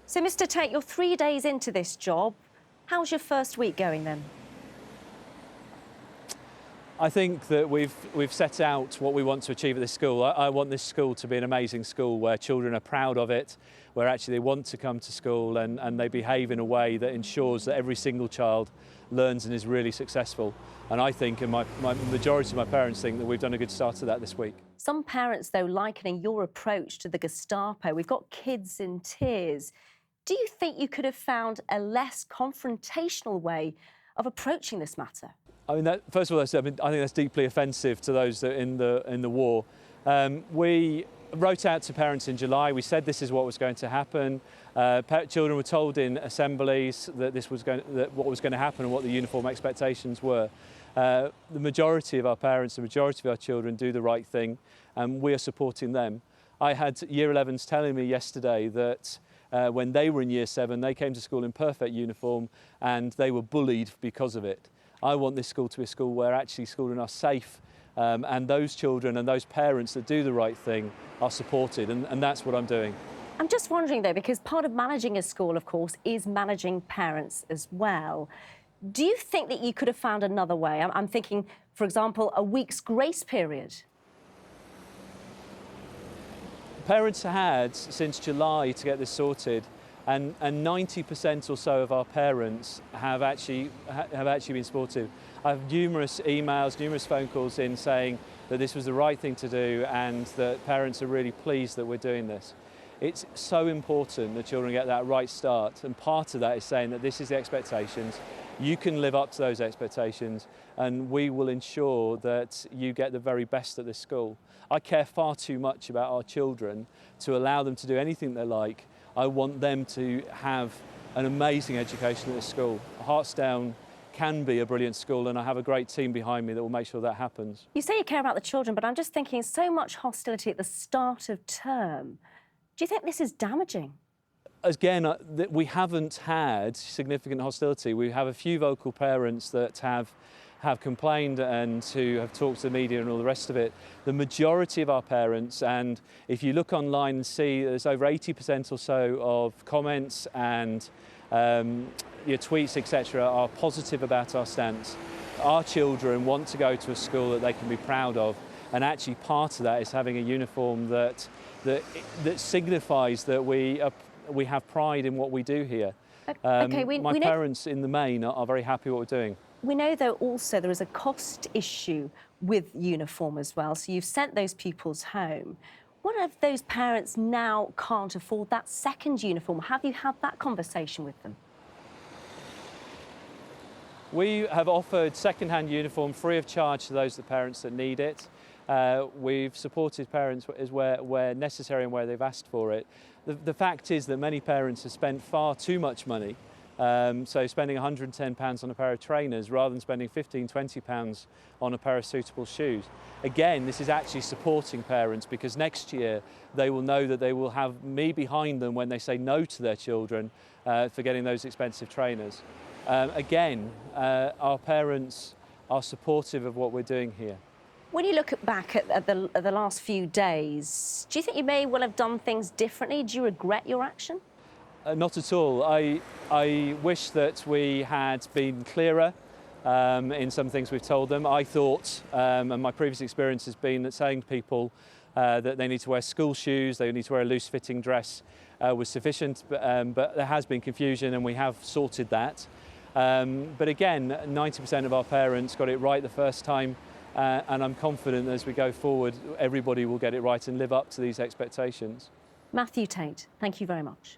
So, Mr. Tate, you're 3 days into this job. How's your first week going then? I think that we've set out what we want to achieve at this school. I want this school to be an amazing school where children are proud of it, where actually they want to come to school and they behave in a way that ensures that every single child learns and is really successful. And I think, and my majority of my parents think, that we've done a good start to that this week. Some parents, though, likening your approach to the Gestapo. We've got kids in tears. Do you think you could have found a less confrontational way of approaching this matter? I mean, first of all, I think that's deeply offensive to those that in the war. We wrote out to parents in July. We said this is what was going to happen. Children were told in assemblies that what was going to happen and what the uniform expectations were. The majority of our parents, the majority of our children do the right thing, and we are supporting them. I had Year 11s telling me yesterday that when they were in Year 7, they came to school in perfect uniform and they were bullied because of it. I want this school to be a school where actually children are safe and those children and those parents that do the right thing are supported, and that's what I'm doing. I'm just wondering, though, because part of managing a school, of course, is managing parents as well. Do you think that you could have found another way? I'm thinking, for example, a week's grace period. Parents had since July to get this sorted, and 90% or so of our parents have actually been supportive. I have numerous emails, numerous phone calls in saying that this was the right thing to do and that parents are really pleased that we're doing this. It's so important that children get that right start, and part of that is saying that this is the expectations. You can live up to those expectations and we will ensure that you get the very best at this school. I care far too much about our children to allow them to do anything they like. I want them to have an amazing education at this school. Hartsdown can be a brilliant school, and I have a great team behind me that will make sure that happens. You say you care about the children, but I'm just thinking so much hostility at the start of term. Do you think this is damaging? Again, we haven't had significant hostility. We have a few vocal parents that have complained and who have talked to the media and all the rest of it. The majority of our parents, and if you look online and see, there's over 80% or so of comments and your tweets, etc., are positive about our stance. Our children want to go to a school that they can be proud of, and actually part of that is having a uniform that signifies that we have pride in what we do here. My parents in the main are very happy with what we're doing. We know, though, also there is a cost issue with uniform as well. So you've sent those pupils home. What if those parents now can't afford that second uniform? Have you had that conversation with them? We have offered second-hand uniform free of charge to those parents that need it. We've supported parents where necessary and where they've asked for it. The fact is that many parents have spent far too much money. So spending £110 on a pair of trainers rather than spending £15, £20 on a pair of suitable shoes. Again, this is actually supporting parents, because next year they will know that they will have me behind them when they say no to their children for getting those expensive trainers. Again, our parents are supportive of what we're doing here. When you look back at the last few days, do you think you may well have done things differently? Do you regret your action? Not at all. I wish that we had been clearer in some things we've told them. I thought, and my previous experience has been that saying to people that they need to wear school shoes, they need to wear a loose-fitting dress was sufficient, but there has been confusion and we have sorted that. But again, 90% of our parents got it right the first time, and I'm confident as we go forward, everybody will get it right and live up to these expectations. Matthew Tate, thank you very much.